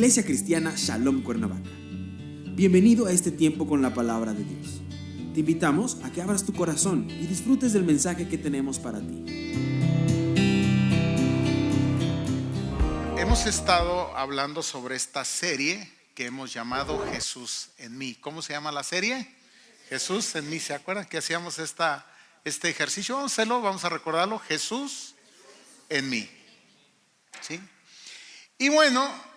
Iglesia Cristiana Shalom Cuernavaca. Bienvenido a este tiempo con la palabra de Dios. Te invitamos a que abras tu corazón y disfrutes del mensaje que tenemos para ti. Hemos estado hablando sobre esta serie que hemos llamado Jesús en mí. ¿Cómo se llama la serie? Jesús en mí. ¿Se acuerdan que hacíamos este ejercicio? Vamos a hacerlo, vamos a recordarlo. Jesús en mí. ¿Sí? Y bueno,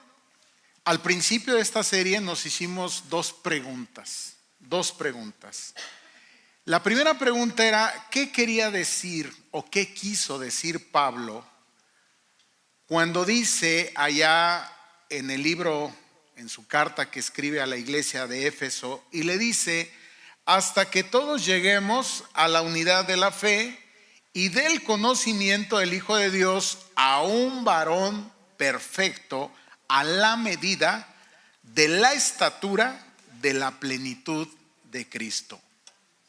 al principio de esta serie nos hicimos dos preguntas. La primera pregunta era: ¿qué quería decir o qué quiso decir Pablo cuando dice allá en el libro, en su carta que escribe a la iglesia de Éfeso, y le dice: hasta que todos lleguemos a la unidad de la fe y del conocimiento del Hijo de Dios, a un varón perfecto, a la medida de la estatura de la plenitud de Cristo?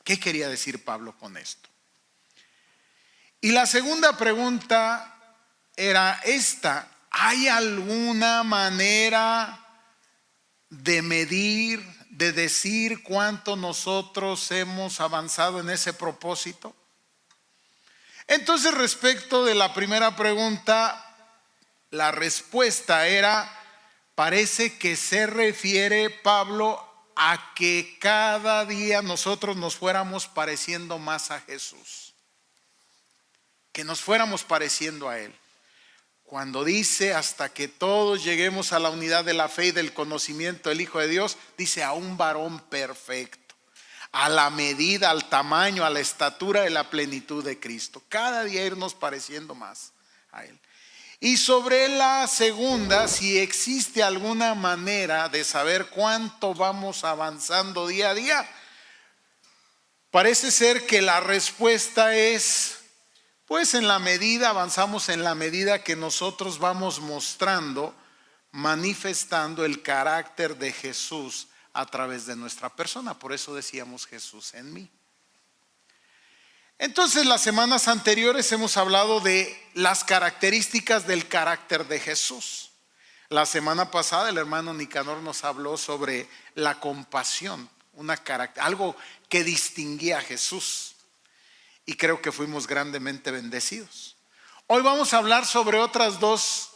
¿Qué quería decir Pablo con esto? Y la segunda pregunta era esta: ¿hay alguna manera de medir, de decir cuánto nosotros hemos avanzado en ese propósito? Entonces, respecto de la primera pregunta, la respuesta era: parece que se refiere Pablo a que cada día nosotros nos fuéramos pareciendo más a Jesús, que nos fuéramos pareciendo a Él. Cuando dice hasta que todos lleguemos a la unidad de la fe y del conocimiento del Hijo de Dios, dice a un varón perfecto, a la medida, al tamaño, a la estatura de la plenitud de Cristo. Cada día irnos pareciendo más a Él. Y sobre la segunda, si existe alguna manera de saber cuánto vamos avanzando día a día, parece ser que la respuesta es: pues avanzamos en la medida que nosotros vamos mostrando, manifestando el carácter de Jesús a través de nuestra persona. Por eso decíamos Jesús en mí. Entonces, las semanas anteriores hemos hablado de las características del carácter de Jesús. La semana pasada el hermano Nicanor nos habló sobre la compasión, algo que distinguía a Jesús. Y creo que fuimos grandemente bendecidos. Hoy vamos a hablar sobre otras dos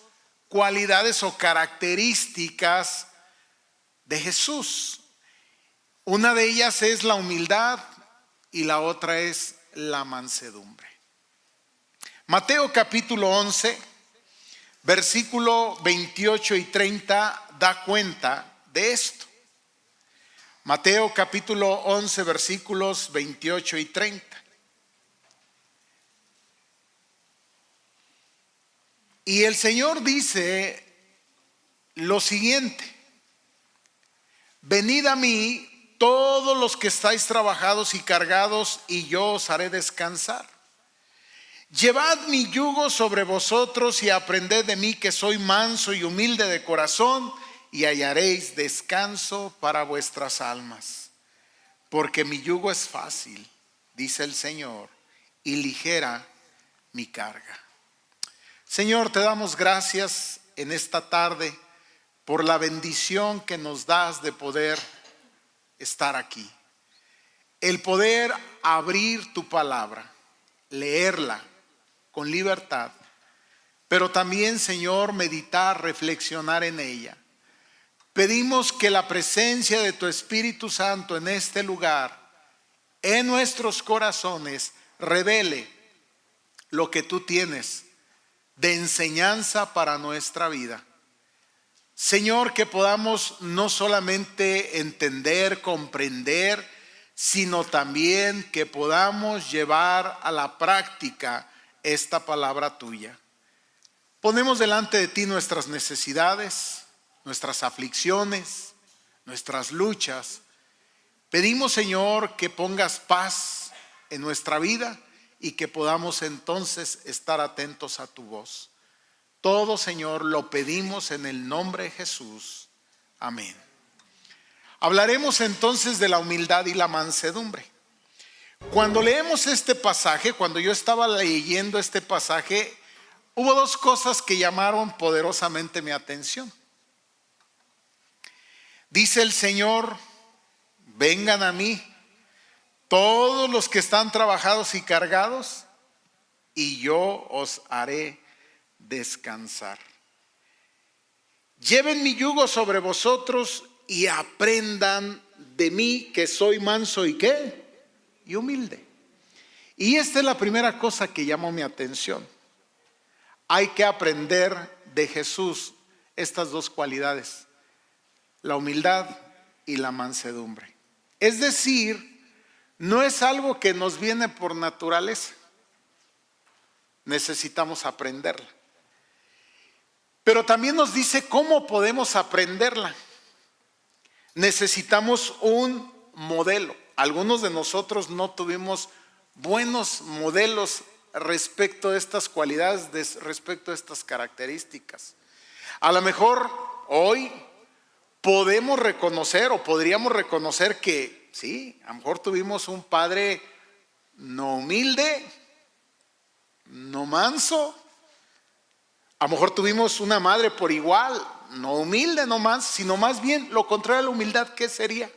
cualidades o características de Jesús. Una de ellas es la humildad y la otra es la mansedumbre. Mateo capítulo 11, versículo 28 y 30 da cuenta de esto. Mateo capítulo 11, versículos 28 y 30. Y el Señor dice lo siguiente: venid a mí todos los que estáis trabajados y cargados, y yo os haré descansar. Llevad mi yugo sobre vosotros y aprended de mí, que soy manso y humilde de corazón, y hallaréis descanso para vuestras almas. Porque mi yugo es fácil, dice el Señor, y ligera mi carga. Señor, te damos gracias en esta tarde por la bendición que nos das de poder estar aquí. El poder abrir tu palabra, leerla con libertad, pero también, Señor, meditar, reflexionar en ella. Pedimos que la presencia de tu Espíritu Santo en este lugar, en nuestros corazones, revele lo que tú tienes de enseñanza para nuestra vida. Señor, que podamos no solamente entender, comprender, sino también que podamos llevar a la práctica esta palabra tuya. Ponemos delante de ti nuestras necesidades, nuestras aflicciones, nuestras luchas. Pedimos, Señor, que pongas paz en nuestra vida y que podamos entonces estar atentos a tu voz. Todo, Señor, lo pedimos en el nombre de Jesús. Amén. Hablaremos entonces de la humildad y la mansedumbre. Cuando leemos este pasaje, cuando yo estaba leyendo este pasaje, hubo dos cosas que llamaron poderosamente mi atención. Dice el Señor, vengan a mí, todos los que están trabajados y cargados, y yo os haré descansar. Lleven mi yugo sobre vosotros y aprendan de mí, que soy manso y ¿qué? Y humilde. Y esta es la primera cosa que llamó mi atención. Hay que aprender de Jesús estas dos cualidades, la humildad y la mansedumbre. Es decir, no es algo que nos viene por naturaleza. Necesitamos aprenderla. Pero también nos dice cómo podemos aprenderla. Necesitamos un modelo. Algunos de nosotros no tuvimos buenos modelos respecto a estas cualidades, respecto a estas características. A lo mejor hoy podemos reconocer o podríamos reconocer que sí, a lo mejor tuvimos un padre no humilde, no manso. A lo mejor tuvimos una madre por igual, no humilde, no manso, sino más bien lo contrario a la humildad. ¿Qué sería?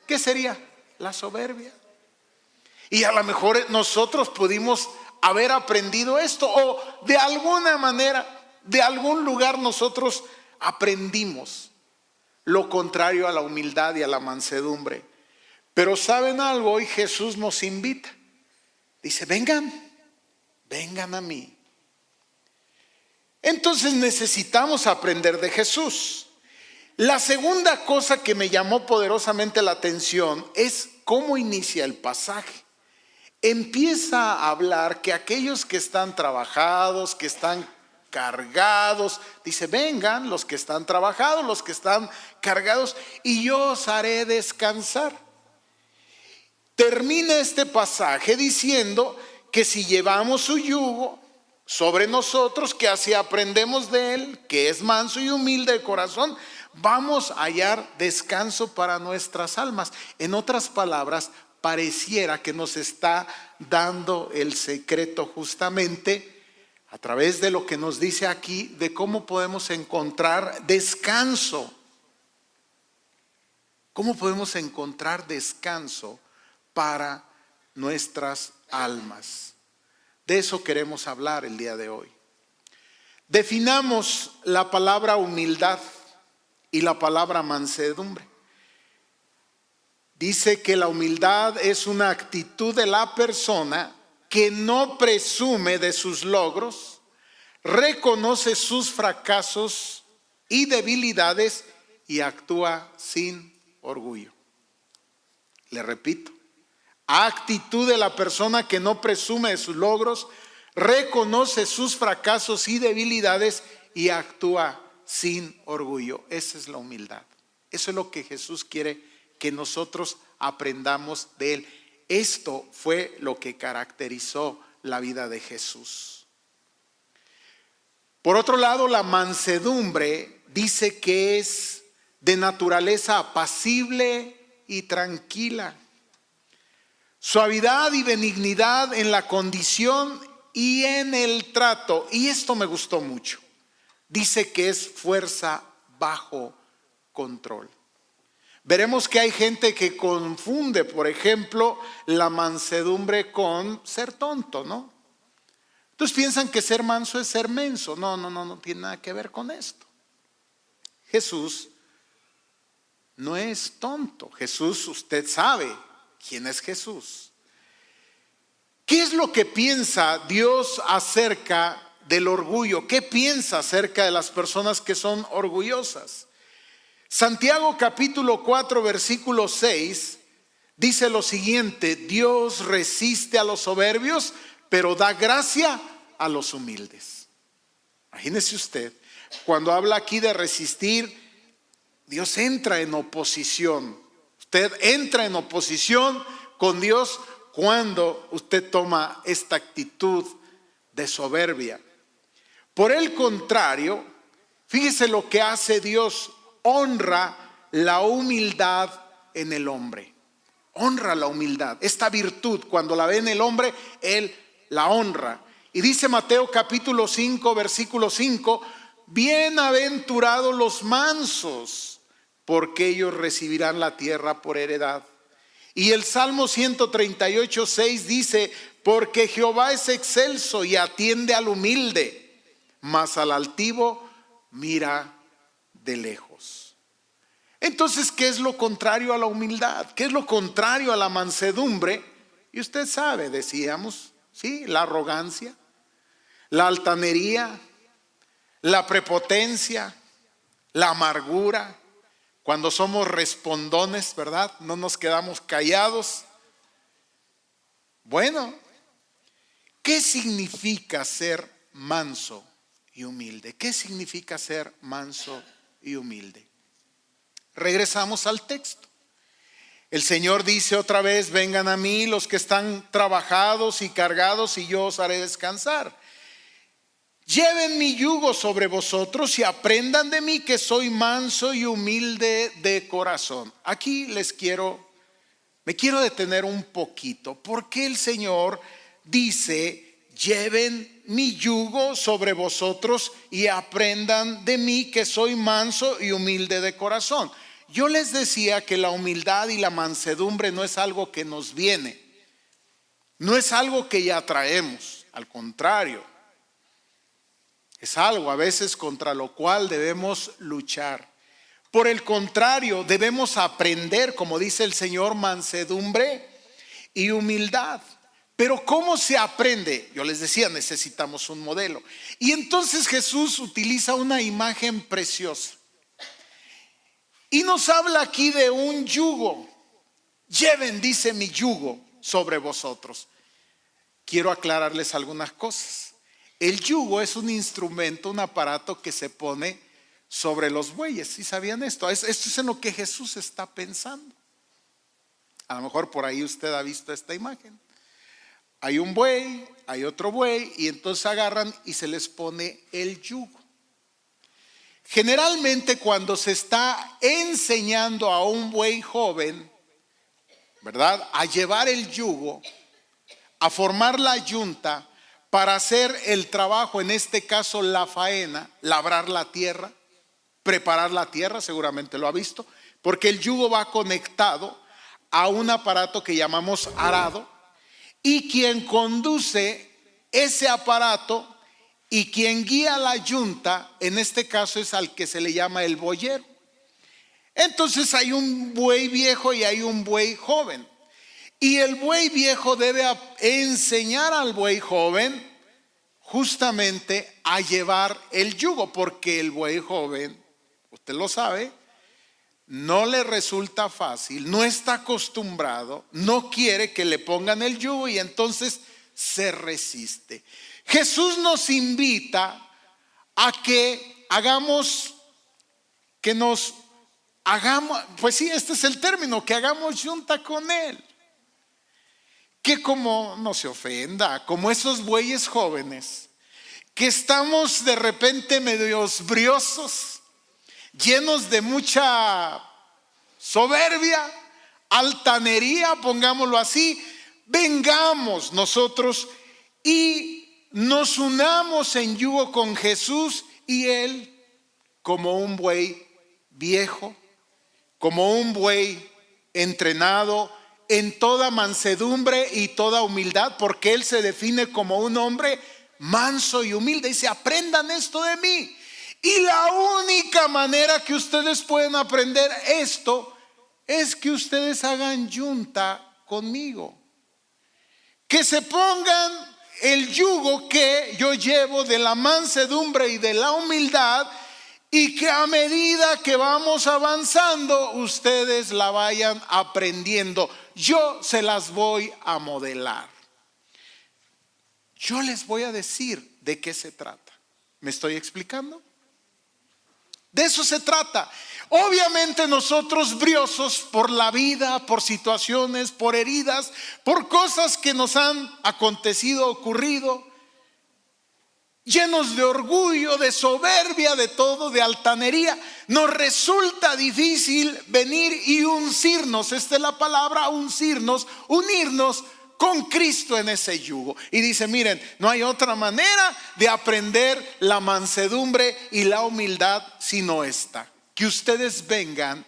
¿Qué sería? La soberbia. Y a lo mejor nosotros pudimos haber aprendido esto, o de alguna manera, de algún lugar nosotros aprendimos lo contrario a la humildad y a la mansedumbre. Pero ¿saben algo? Hoy Jesús nos invita. Dice, vengan a mí. Entonces necesitamos aprender de Jesús. La segunda cosa que me llamó poderosamente la atención es cómo inicia el pasaje. Empieza a hablar que aquellos que están trabajados, que están cargados, dice, vengan los que están trabajados, los que están cargados, y yo os haré descansar. Termina este pasaje diciendo que si llevamos su yugo sobre nosotros, que así aprendemos de él, que es manso y humilde de corazón, vamos a hallar descanso para nuestras almas. En otras palabras, pareciera que nos está dando el secreto justamente a través de lo que nos dice aquí, de cómo podemos encontrar descanso. ¿Cómo podemos encontrar descanso para nuestras almas? De eso queremos hablar el día de hoy. Definamos la palabra humildad y la palabra mansedumbre. Dice que la humildad es una actitud de la persona que no presume de sus logros, reconoce sus fracasos y debilidades y actúa sin orgullo. Le repito, actitud de la persona que no presume de sus logros, reconoce sus fracasos y debilidades y actúa sin orgullo. Esa es la humildad. Eso es lo que Jesús quiere que nosotros aprendamos de él. Esto fue lo que caracterizó la vida de Jesús. Por otro lado, la mansedumbre dice que es de naturaleza apacible y tranquila. Suavidad y benignidad en la condición y en el trato. Y esto me gustó mucho. Dice que es fuerza bajo control. Veremos que hay gente que confunde, por ejemplo, la mansedumbre con ser tonto, ¿no? Entonces piensan que ser manso es ser menso. No tiene nada que ver con esto. Jesús no es tonto. Jesús, usted sabe quién es Jesús. ¿Qué es lo que piensa Dios acerca del orgullo? ¿Qué piensa acerca de las personas que son orgullosas? Santiago capítulo 4 versículo 6 dice lo siguiente: Dios resiste a los soberbios, pero da gracia a los humildes. Imagínese usted, cuando habla aquí de resistir, Dios entra en oposición. Usted entra en oposición con Dios cuando usted toma esta actitud de soberbia. Por el contrario, fíjese lo que hace Dios: honra la humildad en el hombre. Honra la humildad, esta virtud, cuando la ve en el hombre, Él la honra. Y dice Mateo capítulo 5 versículo 5: bienaventurados los mansos, porque ellos recibirán la tierra por heredad. Y el Salmo 138:6 dice, porque Jehová es excelso y atiende al humilde, mas al altivo mira de lejos. Entonces, ¿qué es lo contrario a la humildad? ¿Qué es lo contrario a la mansedumbre? Y usted sabe, decíamos, ¿sí? La arrogancia, la altanería, la prepotencia, la amargura. Cuando somos respondones, ¿verdad? No nos quedamos callados. Bueno, ¿qué significa ser manso y humilde? ¿Qué significa ser manso y humilde? Regresamos al texto. El Señor dice otra vez, vengan a mí los que están trabajados y cargados y yo os haré descansar. Lleven mi yugo sobre vosotros y aprendan de mí que soy manso y humilde de corazón. Aquí me quiero detener un poquito. Porque el Señor dice, lleven mi yugo sobre vosotros y aprendan de mí que soy manso y humilde de corazón? Yo les decía que la humildad y la mansedumbre no es algo que nos viene, no es algo que ya traemos, al contrario, es algo a veces contra lo cual debemos luchar. Por el contrario, debemos aprender, como dice el Señor, mansedumbre y humildad. Pero ¿cómo se aprende? Yo les decía, necesitamos un modelo. Y entonces Jesús utiliza una imagen preciosa. Y nos habla aquí de un yugo. Lleven, dice, mi yugo sobre vosotros. Quiero aclararles algunas cosas. El yugo es un instrumento, un aparato que se pone sobre los bueyes. ¿Sí sabían esto? Esto es en lo que Jesús está pensando. A lo mejor por ahí usted ha visto esta imagen. Hay un buey, hay otro buey, y entonces agarran y se les pone el yugo. Generalmente cuando se está enseñando a un buey joven, ¿verdad?, a llevar el yugo, a formar la yunta para hacer el trabajo, en este caso la faena, labrar la tierra, preparar la tierra, seguramente lo ha visto, porque el yugo va conectado a un aparato que llamamos arado, y quien conduce ese aparato y quien guía la yunta, en este caso es al que se le llama el boyero. Entonces hay un buey viejo y hay un buey joven. Y el buey viejo debe enseñar al buey joven justamente a llevar el yugo, porque el buey joven, usted lo sabe, no le resulta fácil, no está acostumbrado, no quiere que le pongan el yugo y entonces se resiste. Jesús nos invita a que nos hagamos, pues sí, este es el término, que hagamos yunta con Él. Que como, no se ofenda, como esos bueyes jóvenes, que estamos de repente medios briosos, llenos de mucha soberbia, altanería, pongámoslo así, vengamos nosotros y nos unamos en yugo con Jesús y Él, como un buey viejo, como un buey entrenado en toda mansedumbre y toda humildad, porque Él se define como un hombre manso y humilde. Dice, aprendan esto de mí. Y la única manera que ustedes pueden aprender esto es que ustedes hagan yunta conmigo, que se pongan el yugo que yo llevo de la mansedumbre y de la humildad, y que a medida que vamos avanzando ustedes la vayan aprendiendo. Yo se las voy a modelar. Yo les voy a decir de qué se trata. ¿Me estoy explicando? De eso se trata. Obviamente nosotros, briosos por la vida, por situaciones, por heridas, por cosas que nos han acontecido, ocurrido, llenos de orgullo, de soberbia, de todo, de altanería, nos resulta difícil venir y uncirnos, esta es la palabra, uncirnos, unirnos con Cristo en ese yugo. Y dice, miren, no hay otra manera de aprender la mansedumbre y la humildad sino esta, que ustedes vengan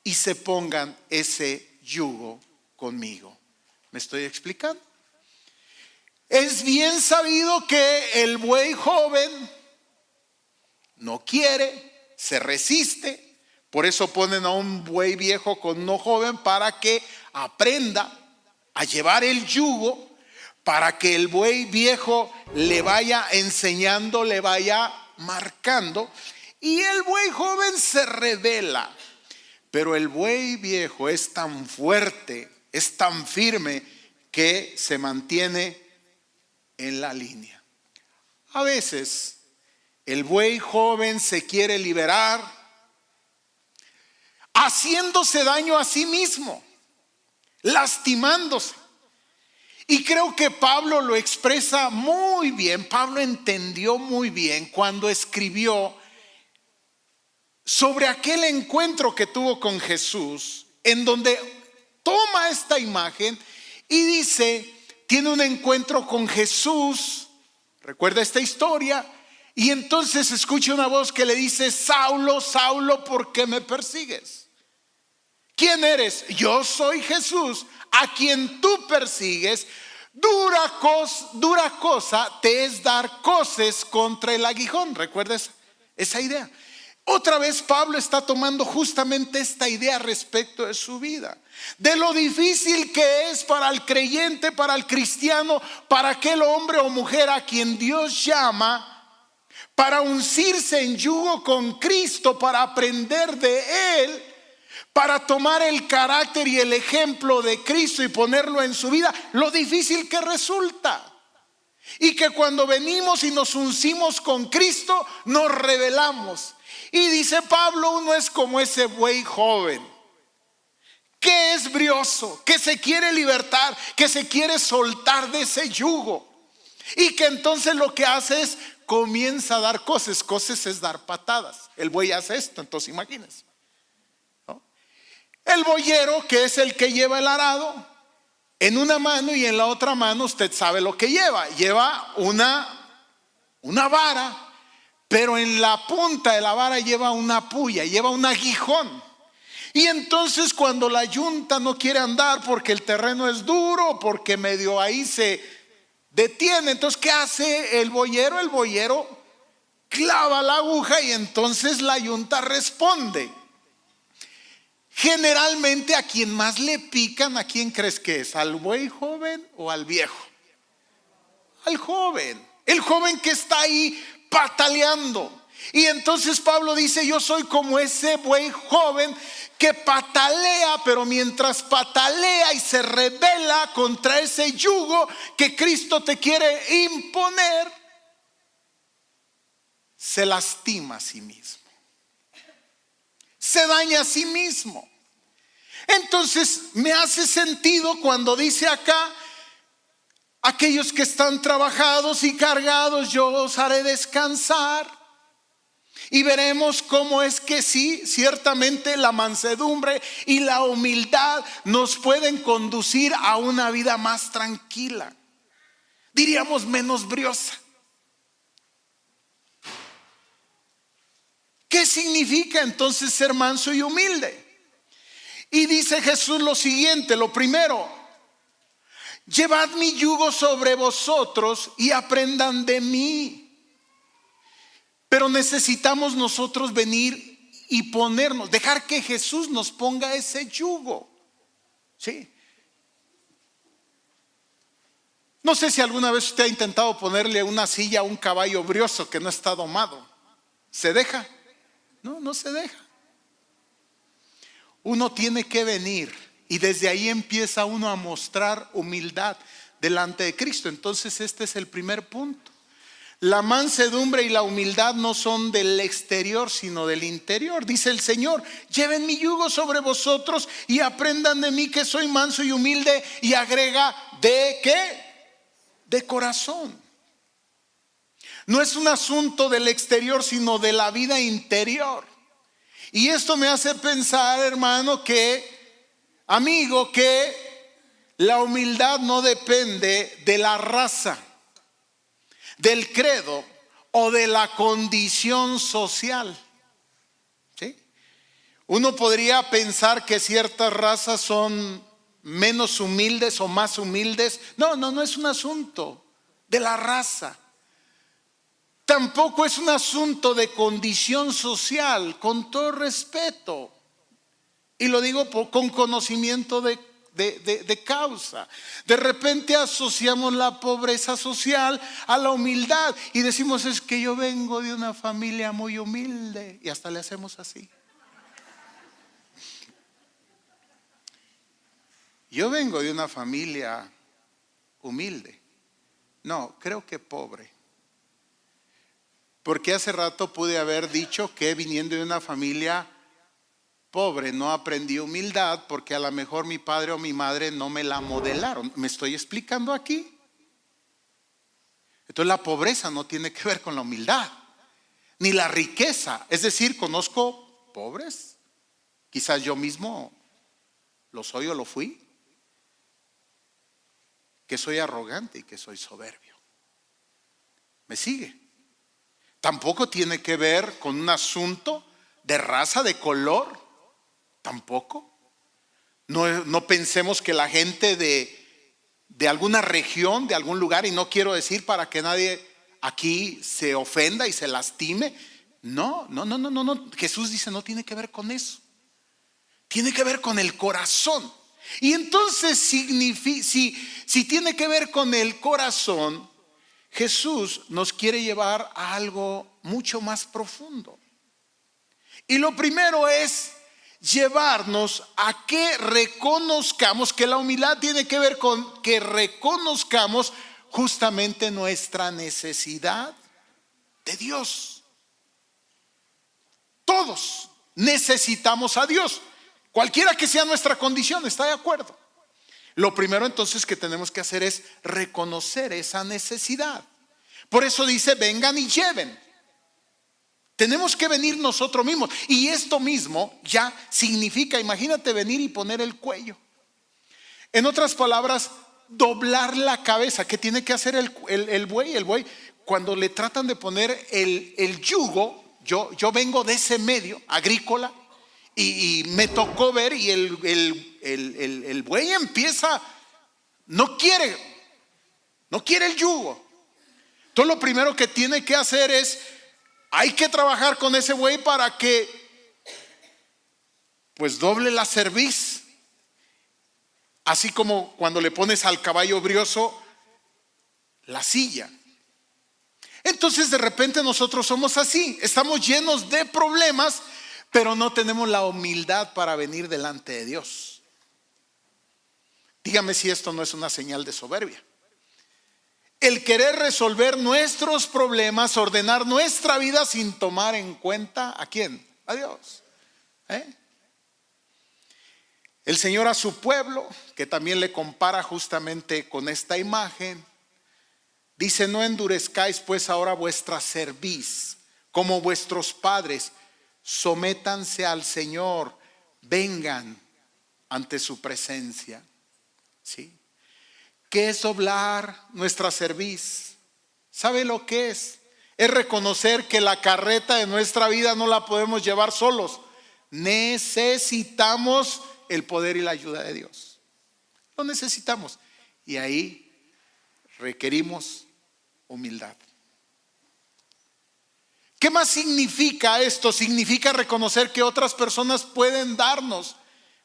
y se pongan ese yugo conmigo. ¿Me estoy explicando? Es bien sabido que el buey joven no quiere, se resiste. Por eso ponen a un buey viejo con uno joven para que aprenda a llevar el yugo, para que el buey viejo le vaya enseñando, le vaya marcando. Y el buey joven se rebela. Pero el buey viejo es tan fuerte, es tan firme, que se mantiene en la línea. A veces el buey joven se quiere liberar, haciéndose daño a sí mismo, lastimándose. Y creo que Pablo lo expresa muy bien. Pablo entendió muy bien cuando escribió sobre aquel encuentro que tuvo con Jesús, en donde toma esta imagen y dice, tiene un encuentro con Jesús, recuerda esta historia, y entonces escucha una voz que le dice, Saulo, Saulo, ¿por qué me persigues? ¿Quién eres? Yo soy Jesús, a quien tú persigues. Dura cosa te es dar coces contra el aguijón. ¿Recuerdas esa idea? Otra vez Pablo está tomando justamente esta idea respecto de su vida, de lo difícil que es para el creyente, para el cristiano, para aquel hombre o mujer a quien Dios llama, para uncirse en yugo con Cristo, para aprender de Él, para tomar el carácter y el ejemplo de Cristo y ponerlo en su vida, lo difícil que resulta. Y que cuando venimos y nos uncimos con Cristo, nos rebelamos. Y dice Pablo, uno es como ese buey joven, que es brioso, que se quiere libertar, que se quiere soltar de ese yugo. Y que entonces lo que hace es, comienza a dar coces. Coces es dar patadas. El buey hace esto, entonces imagínense, ¿no? El boyero, que es el que lleva el arado, en una mano y en la otra mano usted sabe lo que lleva. Lleva una vara, pero en la punta de la vara lleva una puya, lleva un aguijón. Y entonces cuando la yunta no quiere andar porque el terreno es duro, porque medio ahí se detiene, entonces ¿qué hace el boyero? El boyero clava la aguja y entonces la yunta responde. Generalmente a quien más le pican, ¿a quién crees que es? ¿Al buey joven o al viejo? Al joven, el joven que está ahí pataleando. Y entonces Pablo dice, yo soy como ese buey joven que patalea, pero mientras patalea y se rebela contra ese yugo que Cristo te quiere imponer, se lastima a sí mismo, se daña a sí mismo. Entonces me hace sentido cuando dice acá, aquellos que están trabajados y cargados, yo os haré descansar. Y veremos cómo es que sí, ciertamente la mansedumbre y la humildad nos pueden conducir a una vida más tranquila, diríamos menos briosa. ¿Qué significa entonces ser manso y humilde? Y dice Jesús lo siguiente, lo primero, llevad mi yugo sobre vosotros y aprendan de mí. Pero necesitamos nosotros venir y ponernos, dejar que Jesús nos ponga ese yugo. ¿Sí? No sé si alguna vez usted ha intentado ponerle una silla a un caballo brioso que no está domado. ¿Se deja? No, no se deja. Uno tiene que venir y desde ahí empieza uno a mostrar humildad delante de Cristo. Entonces este es el primer punto. La mansedumbre y la humildad no son del exterior, sino del interior. Dice el Señor, lleven mi yugo sobre vosotros y aprendan de mí que soy manso y humilde. Y agrega, ¿de qué? De corazón. No es un asunto del exterior, sino de la vida interior. Y esto me hace pensar, hermano, amigo, que la humildad no depende de la raza, del credo o de la condición social. ¿Sí? Uno podría pensar que ciertas razas son menos humildes o más humildes. No es un asunto de la raza. Tampoco es un asunto de condición social, con todo respeto. Y lo digo con conocimiento de causa. De repente asociamos la pobreza social a la humildad y decimos: es que yo vengo de una familia muy humilde, y hasta le hacemos así. Yo vengo de una familia humilde. No, creo que pobre. Porque hace rato pude haber dicho que viniendo de una familia pobre no aprendí humildad, porque a lo mejor mi padre o mi madre no me la modelaron. ¿Me estoy explicando aquí? Entonces la pobreza no tiene que ver con la humildad, ni la riqueza. Es decir, conozco pobres, quizás yo mismo lo soy o lo fui, que soy arrogante y que soy soberbio. ¿Me sigue? Tampoco tiene que ver con un asunto de raza, de color. Tampoco. No pensemos que la gente de alguna región, de algún lugar, y no quiero decir para que nadie aquí se ofenda y se lastime. No. Jesús dice: no tiene que ver con eso. Tiene que ver con el corazón. Y entonces si tiene que ver con el corazón, Jesús nos quiere llevar a algo mucho más profundo. Y lo primero es llevarnos a que reconozcamos que la humildad tiene que ver con que reconozcamos justamente nuestra necesidad de Dios. Todos necesitamos a Dios, cualquiera que sea nuestra condición, ¿está de acuerdo? Lo primero entonces que tenemos que hacer es reconocer esa necesidad. Por eso dice: vengan y lleven. Tenemos que venir nosotros mismos. Y esto mismo ya significa, imagínate venir y poner el cuello. En otras palabras, doblar la cabeza. ¿Qué tiene que hacer el buey? El buey, cuando le tratan de poner el yugo, yo vengo de ese medio agrícola y me tocó ver, y el buey empieza, no quiere el yugo. Entonces lo primero que tiene que hacer es, hay que trabajar con ese buey para que pues doble la cerviz, así como cuando le pones al caballo brioso la silla. Entonces de repente nosotros somos así, estamos llenos de problemas, pero no tenemos la humildad para venir delante de Dios. Dígame si esto no es una señal de soberbia. El querer resolver nuestros problemas, ordenar nuestra vida sin tomar en cuenta ¿a quién? A Dios. El Señor a su pueblo, que también le compara justamente con esta imagen, dice: no endurezcáis pues ahora vuestra cerviz como vuestros padres, sométanse al Señor, vengan ante su presencia. ¿Sí? ¿Qué es doblar nuestra cerviz? ¿Sabe lo que es? Es reconocer que la carreta de nuestra vida no la podemos llevar solos. Necesitamos el poder y la ayuda de Dios. Lo necesitamos. Y ahí requerimos humildad. ¿Qué más significa esto? Significa reconocer que otras personas pueden darnos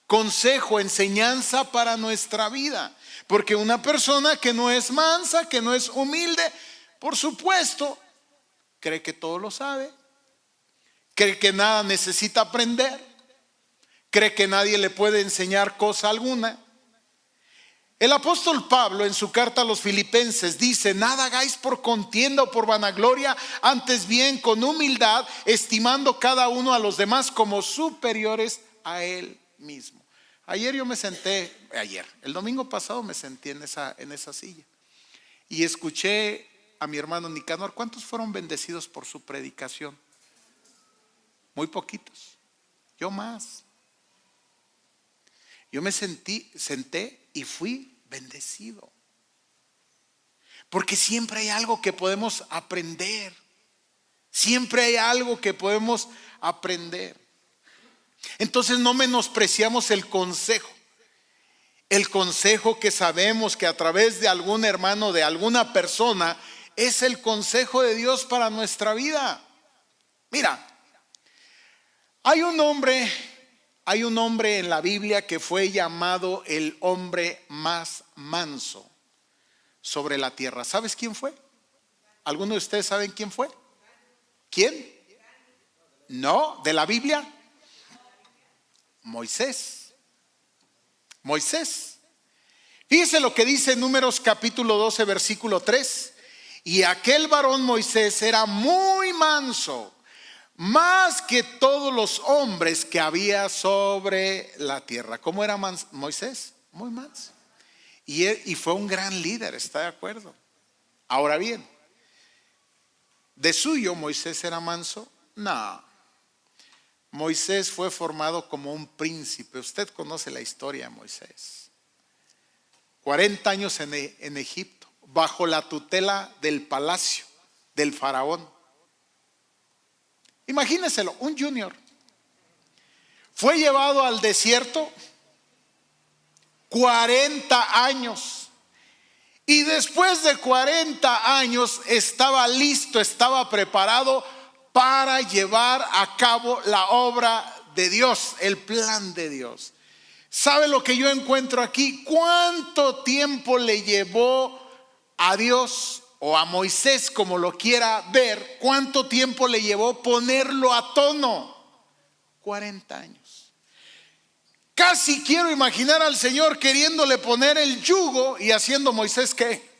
consejo, enseñanza para nuestra vida. Porque una persona que no es mansa, que no es humilde, por supuesto, cree que todo lo sabe, cree que nada necesita aprender, cree que nadie le puede enseñar cosa alguna. El apóstol Pablo en su carta a los Filipenses dice: nada hagáis por contienda o por vanagloria, antes bien con humildad, estimando cada uno a los demás como superiores a él mismo. El domingo pasado me senté en esa silla y escuché a mi hermano Nicanor. ¿Cuántos fueron bendecidos por su predicación? Muy poquitos, yo más. Yo me senté y fui bendecido. Porque siempre hay algo que podemos aprender. Siempre hay algo que podemos aprender. Entonces no menospreciamos el consejo. El consejo que sabemos que a través de algún hermano, de alguna persona, es el consejo de Dios para nuestra vida. Mira, hay un hombre en la Biblia que fue llamado el hombre más manso sobre la tierra. ¿Sabes quién fue? ¿Alguno de ustedes saben quién fue? ¿Quién? No, de la Biblia. Moisés. Fíjese lo que dice en Números capítulo 12 versículo 3. Y aquel varón Moisés era muy manso, más que todos los hombres que había sobre la tierra. ¿Cómo era Moisés? Muy manso. Y fue un gran líder, ¿está de acuerdo? Ahora bien, ¿de suyo Moisés era manso? No. Moisés fue formado como un príncipe. Usted conoce la historia de Moisés. 40 años en Egipto, bajo la tutela del palacio del faraón. Imagínenselo, un junior. Fue llevado al desierto 40 años. Y después de 40 años estaba listo, estaba preparado para llevar a cabo la obra de Dios, el plan de Dios. ¿Sabe lo que yo encuentro aquí? ¿Cuánto tiempo le llevó a Dios o a Moisés, como lo quiera ver? ¿Cuánto tiempo le llevó ponerlo a tono? 40 años. Casi quiero imaginar al Señor queriéndole poner el yugo y haciendo Moisés ¿qué?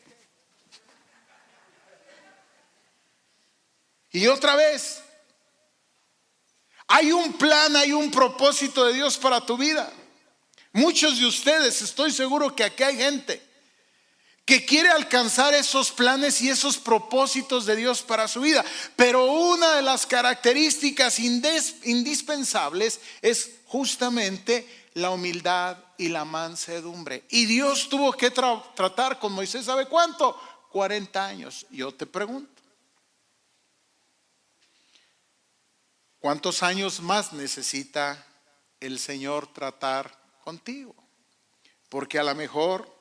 Y otra vez, hay un plan, hay un propósito de Dios para tu vida. Muchos de ustedes, estoy seguro que aquí hay gente que quiere alcanzar esos planes y esos propósitos de Dios para su vida. Pero una de las características indispensables es justamente la humildad y la mansedumbre. Y Dios tuvo que tratar con Moisés, ¿sabe cuánto? 40 años. Yo te pregunto, ¿cuántos años más necesita el Señor tratar contigo? Porque a lo mejor,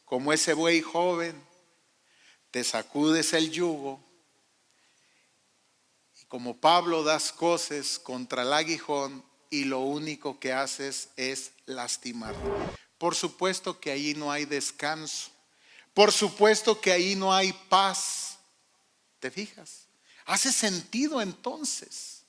como ese buey joven, te sacudes el yugo y como Pablo das coces contra el aguijón y lo único que haces es lastimarte. Por supuesto que ahí no hay descanso. Por supuesto que ahí no hay paz. ¿Te fijas? Hace sentido entonces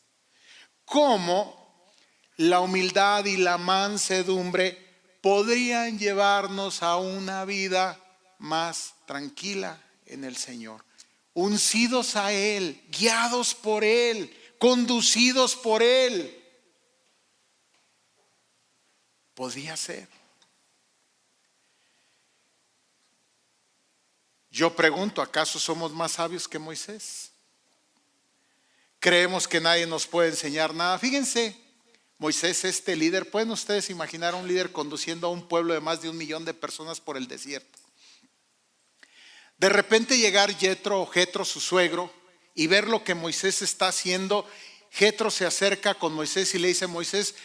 cómo la humildad y la mansedumbre podrían llevarnos a una vida más tranquila en el Señor. Uncidos a Él, guiados por Él, conducidos por Él. Podría ser. Yo pregunto, ¿acaso somos más sabios que Moisés? Creemos que nadie nos puede enseñar nada. Fíjense, Moisés, este líder, ¿pueden ustedes imaginar a un líder conduciendo a un pueblo de más de 1 millón de personas por el desierto? De repente llegar Jetro, su suegro, y ver lo que Moisés está haciendo. Jetro se acerca con Moisés y le dice: Moisés,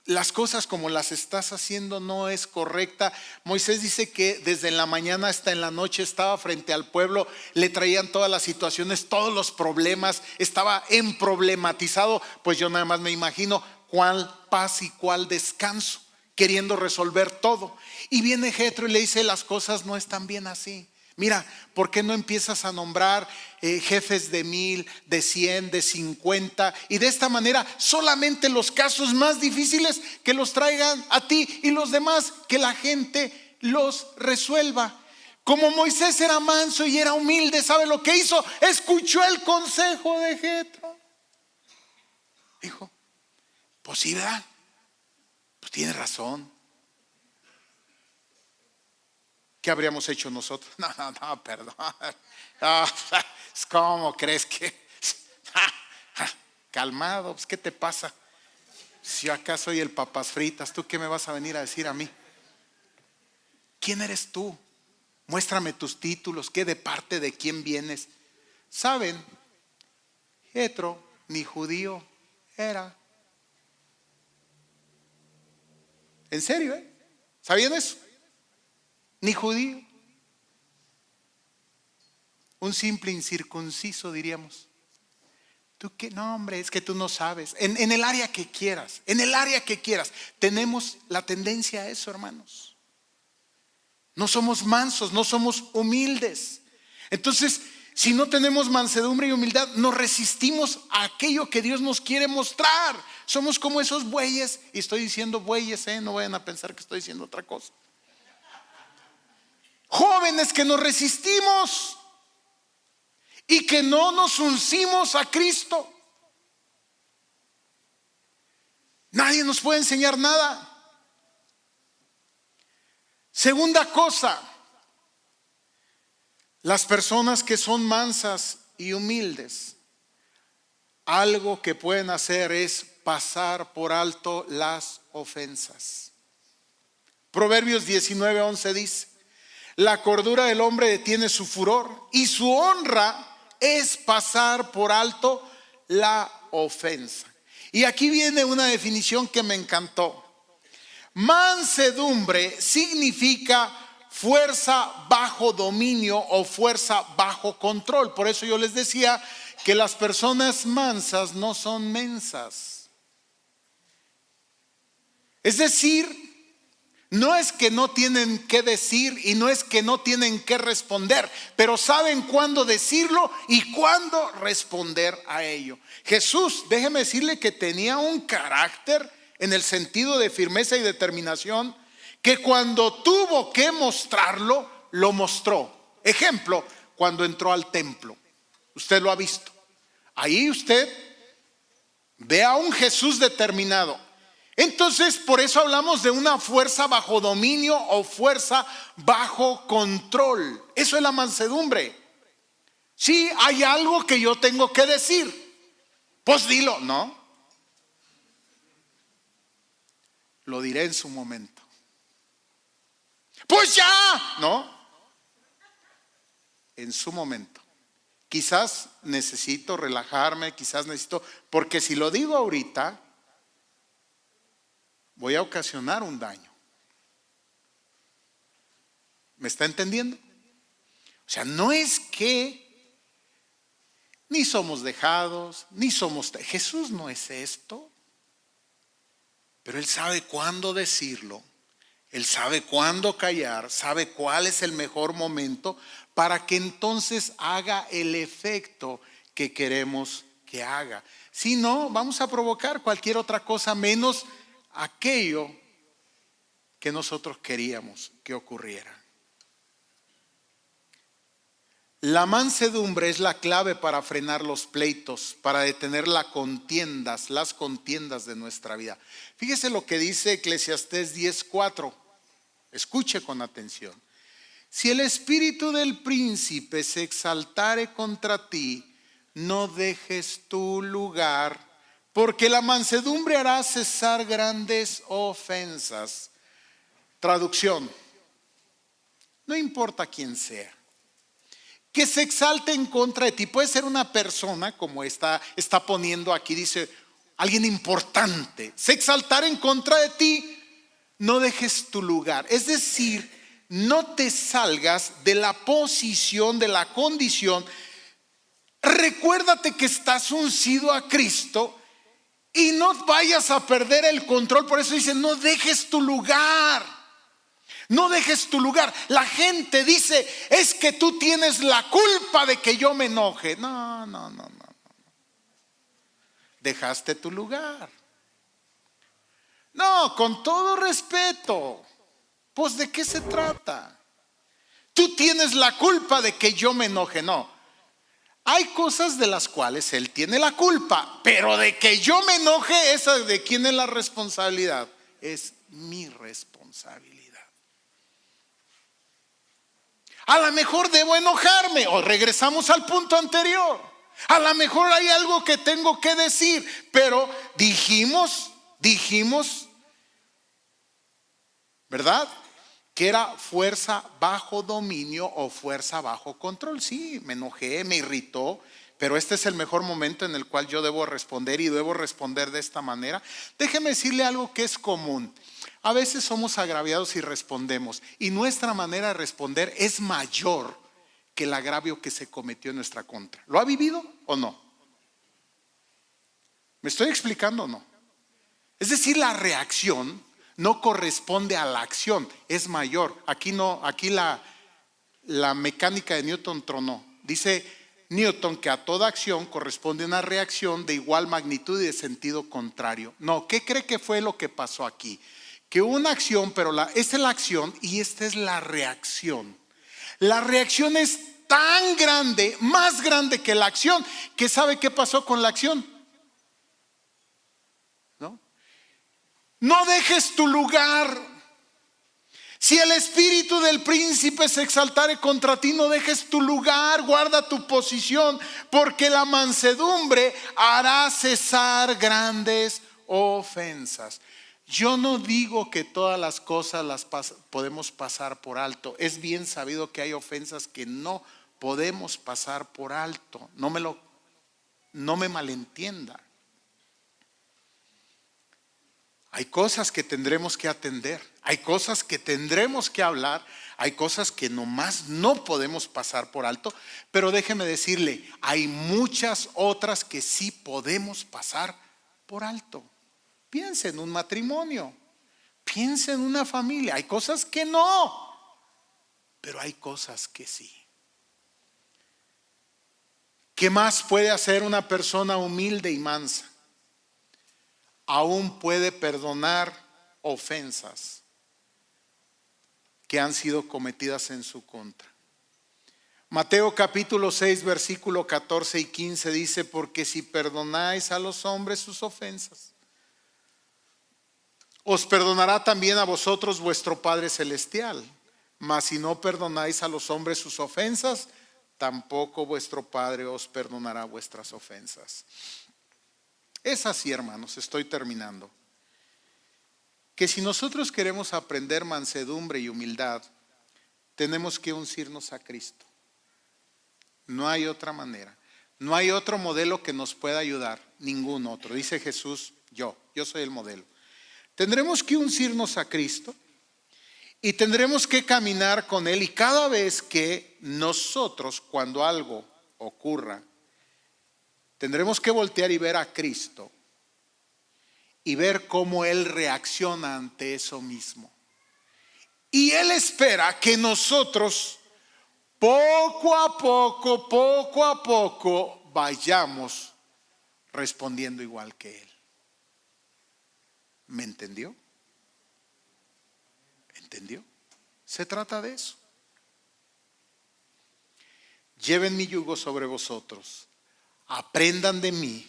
las cosas como las estás haciendo no es correcta. Moisés dice que desde la mañana hasta en la noche estaba frente al pueblo, le traían todas las situaciones, todos los problemas, estaba emproblematizado. Pues yo nada más me imagino cuál paz y cuál descanso, queriendo resolver todo. Y viene Jetro y le dice: las cosas no están bien así. Mira, ¿por qué no empiezas a nombrar jefes de 1000, de 100, de 50? Y de esta manera solamente los casos más difíciles que los traigan a ti, y los demás que la gente los resuelva. Como Moisés era manso y era humilde, ¿sabe lo que hizo? Escuchó el consejo de Jetro. Dijo: pues sí, ¿verdad? Pues tiene razón. ¿Qué habríamos hecho nosotros? No, perdón. ¿Cómo crees que? Calmado, pues, ¿qué te pasa? Si yo acá soy el papas fritas, ¿tú qué me vas a venir a decir a mí? ¿Quién eres tú? Muéstrame tus títulos, ¿qué de parte de quién vienes? ¿Saben? Jetro ni judío era. ¿En serio? ¿Sabían eso? Ni judío. Un simple incircunciso, diríamos. ¿Tú qué? No, hombre, es que tú no sabes. En el área que quieras, en el área que quieras. Tenemos la tendencia a eso, hermanos. No somos mansos, no somos humildes. Entonces, si no tenemos mansedumbre y humildad, nos resistimos a aquello que Dios nos quiere mostrar. Somos como esos bueyes, y estoy diciendo bueyes, no vayan a pensar que estoy diciendo otra cosa. Jóvenes que nos resistimos y que no nos uncimos a Cristo. Nadie nos puede enseñar nada. Segunda cosa, las personas que son mansas y humildes, algo que pueden hacer es pasar por alto las ofensas. Proverbios 19:11 dice: la cordura del hombre detiene su furor y su honra es pasar por alto la ofensa. Y aquí viene una definición que me encantó. Mansedumbre significa fuerza bajo dominio o fuerza bajo control. Por eso yo les decía que las personas mansas no son mensas. Es decir, no es que no tienen que decir y no es que no tienen que responder, pero saben cuándo decirlo y cuándo responder a ello. Jesús, déjeme decirle que tenía un carácter en el sentido de firmeza y determinación, que cuando tuvo que mostrarlo, lo mostró. Ejemplo, cuando entró al templo. Usted lo ha visto. Ahí usted ve a un Jesús determinado. Entonces, por eso hablamos de una fuerza bajo dominio o fuerza bajo control. Eso es la mansedumbre. Si hay algo que yo tengo que decir, pues dilo, ¿no? Lo diré en su momento. Pues ya, ¿no? En su momento. Quizás necesito relajarme, quizás necesito, porque si lo digo ahorita, voy a ocasionar un daño. ¿Me está entendiendo? O sea, no es que ni somos dejados, ni somos... Jesús no es esto. Pero Él sabe cuándo decirlo. Él sabe cuándo callar. Sabe cuál es el mejor momento para que entonces haga el efecto que queremos que haga. Si no, vamos a provocar cualquier otra cosa menos aquello que nosotros queríamos que ocurriera. La mansedumbre es la clave para frenar los pleitos, para detener las contiendas de nuestra vida. Fíjese lo que dice Eclesiastés 10:4. Escuche con atención. Si el espíritu del príncipe se exaltare contra ti, no dejes tu lugar, porque la mansedumbre hará cesar grandes ofensas. Traducción: no importa quién sea, que se exalte en contra de ti. Puede ser una persona, como está poniendo aquí, dice alguien importante. Se exaltará en contra de ti, no dejes tu lugar. Es decir, no te salgas de la posición, de la condición. Recuérdate que estás uncido a Cristo y no vayas a perder el control. Por eso dice, no dejes tu lugar. No dejes tu lugar. La gente dice, es que tú tienes la culpa de que yo me enoje. No. Dejaste tu lugar. No, con todo respeto. Pues ¿de qué se trata? Tú tienes la culpa de que yo me enoje. No. Hay cosas de las cuales él tiene la culpa, pero de que yo me enoje, esa de quién es la responsabilidad. Es mi responsabilidad. A lo mejor debo enojarme, o regresamos al punto anterior. A lo mejor hay algo que tengo que decir, pero dijimos, ¿verdad? Que era fuerza bajo dominio o fuerza bajo control. Sí, me enojé, me irritó, pero este es el mejor momento en el cual yo debo responder y debo responder de esta manera. Déjeme decirle algo que es común. A veces somos agraviados y respondemos, y nuestra manera de responder es mayor que el agravio que se cometió en nuestra contra. ¿Lo ha vivido o no? ¿Me estoy explicando o no? Es decir, la reacción no corresponde a la acción, es mayor. Aquí la mecánica de Newton tronó. Dice Newton que a toda acción corresponde una reacción de igual magnitud y de sentido contrario. No, ¿qué cree que fue lo que pasó aquí? Que hubo una acción, pero esta es la acción y esta es la reacción. La reacción es tan grande, más grande que la acción, que ¿sabe qué pasó con la acción? No dejes tu lugar. Si el espíritu del príncipe se exaltare contra ti, no dejes tu lugar, guarda tu posición, porque la mansedumbre hará cesar grandes ofensas. Yo no digo que todas las cosas las podemos pasar por alto. Es bien sabido que hay ofensas que no podemos pasar por alto. No me malentienda. Hay cosas que tendremos que atender, hay cosas que tendremos que hablar, hay cosas que nomás no podemos pasar por alto, pero déjeme decirle, hay muchas otras que sí podemos pasar por alto. Piense en un matrimonio, piense en una familia, hay cosas que no, pero hay cosas que sí. ¿Qué más puede hacer una persona humilde y mansa? Aún puede perdonar ofensas que han sido cometidas en su contra. Mateo capítulo 6 versículo 14 y 15 dice: porque si perdonáis a los hombres sus ofensas, os perdonará también a vosotros vuestro Padre Celestial. Mas si no perdonáis a los hombres sus ofensas, tampoco vuestro Padre os perdonará vuestras ofensas. Es así, hermanos, estoy terminando, que si nosotros queremos aprender mansedumbre y humildad, tenemos que uncirnos a Cristo. No hay otra manera, no hay otro modelo que nos pueda ayudar, ningún otro. Dice Jesús, yo soy el modelo. Tendremos que uncirnos a Cristo y tendremos que caminar con Él, y cada vez que nosotros, cuando algo ocurra, tendremos que voltear y ver a Cristo y ver cómo Él reacciona ante eso mismo. Y Él espera que nosotros poco a poco vayamos respondiendo igual que Él. ¿Me entendió? ¿Entendió? Se trata de eso. Lleven mi yugo sobre vosotros. Aprendan de mí,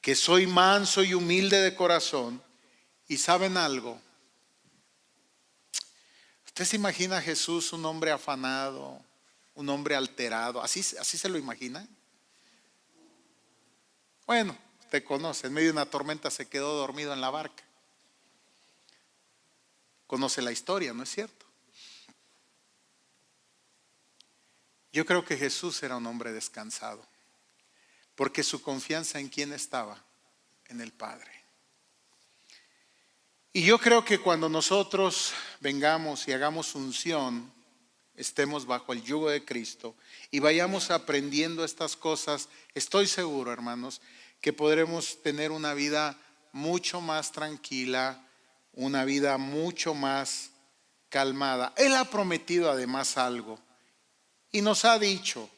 que soy manso y humilde de corazón. Y ¿saben algo? ¿Usted se imagina a Jesús un hombre afanado, un hombre alterado? ¿Así se lo imagina? Bueno, usted conoce, en medio de una tormenta se quedó dormido en la barca. Conoce la historia, ¿no es cierto? Yo creo que Jesús era un hombre descansado, porque su confianza en quién estaba, en el Padre. Y yo creo que cuando nosotros vengamos y hagamos unción, estemos bajo el yugo de Cristo y vayamos aprendiendo estas cosas, estoy seguro, hermanos, que podremos tener una vida mucho más tranquila, una vida mucho más calmada. Él ha prometido además algo y nos ha dicho: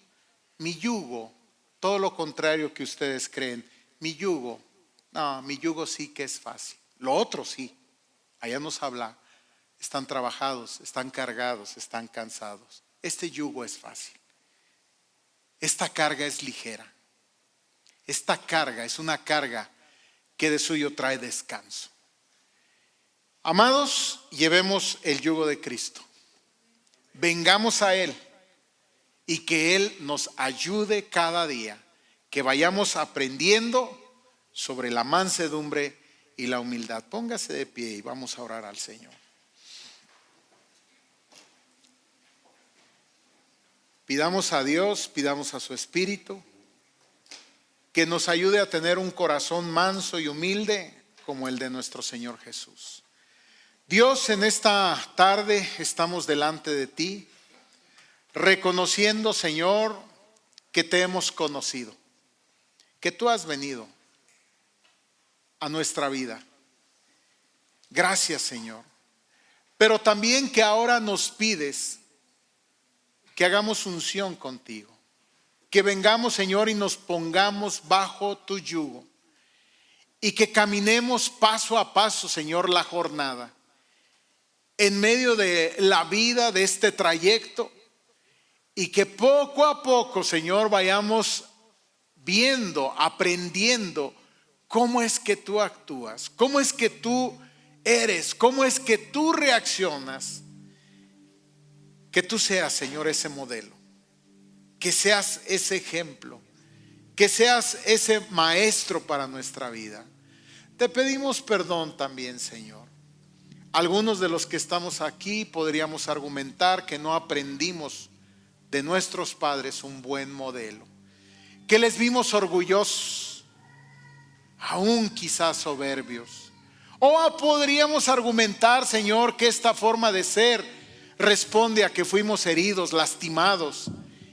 mi yugo, todo lo contrario que ustedes creen, mi yugo sí que es fácil. Lo otro sí, allá nos habla, están trabajados, están cargados, están cansados. Este yugo es fácil. Esta carga es ligera. Esta carga es una carga que de suyo trae descanso. Amados, llevemos el yugo de Cristo. Vengamos a Él y que Él nos ayude cada día, que vayamos aprendiendo sobre la mansedumbre y la humildad. Póngase de pie y vamos a orar al Señor. Pidamos a Dios, pidamos a su Espíritu que nos ayude a tener un corazón manso y humilde como el de nuestro Señor Jesús. Dios, en esta tarde estamos delante de ti, reconociendo, Señor, que te hemos conocido, que tú has venido a nuestra vida. Gracias, Señor. Pero también que ahora nos pides que hagamos unción contigo, que vengamos, Señor, y nos pongamos bajo tu yugo y que caminemos paso a paso, Señor, la jornada. En medio de la vida, de este trayecto, y que poco a poco, Señor, vayamos viendo, aprendiendo cómo es que tú actúas, cómo es que tú eres, cómo es que tú reaccionas. Que tú seas, Señor, ese modelo, que seas ese ejemplo, que seas ese maestro para nuestra vida. Te pedimos perdón también, Señor. Algunos de los que estamos aquí podríamos argumentar que no aprendimos de nuestros padres un buen modelo, que les vimos orgullosos, aún quizás soberbios. O podríamos argumentar, Señor, que esta forma de ser responde a que fuimos heridos, lastimados,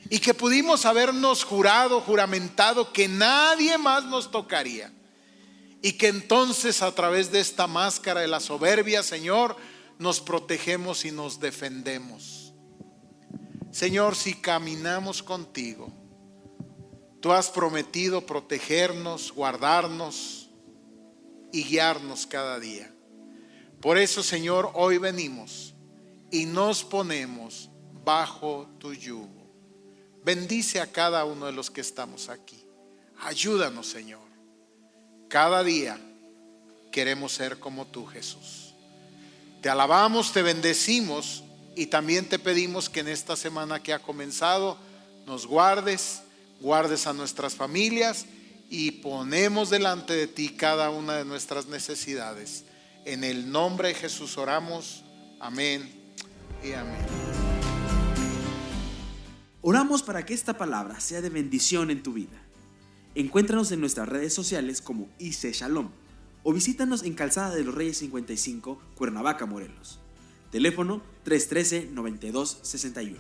y que pudimos habernos juramentado que nadie más nos tocaría. Y que entonces a través de esta máscara de la soberbia, Señor, nos protegemos y nos defendemos. Señor, si caminamos contigo, tú has prometido protegernos, guardarnos y guiarnos cada día. Por eso, Señor, hoy venimos y nos ponemos bajo tu yugo. Bendice a cada uno de los que estamos aquí. Ayúdanos, Señor. Cada día queremos ser como tú, Jesús. Te alabamos, te bendecimos y también te pedimos que en esta semana que ha comenzado nos guardes a nuestras familias y ponemos delante de ti cada una de nuestras necesidades. En el nombre de Jesús oramos. Amén y amén. Oramos para que esta palabra sea de bendición en tu vida. Encuéntranos en nuestras redes sociales como IC Shalom o visítanos en Calzada de los Reyes 55, Cuernavaca, Morelos. Teléfono 313-9261.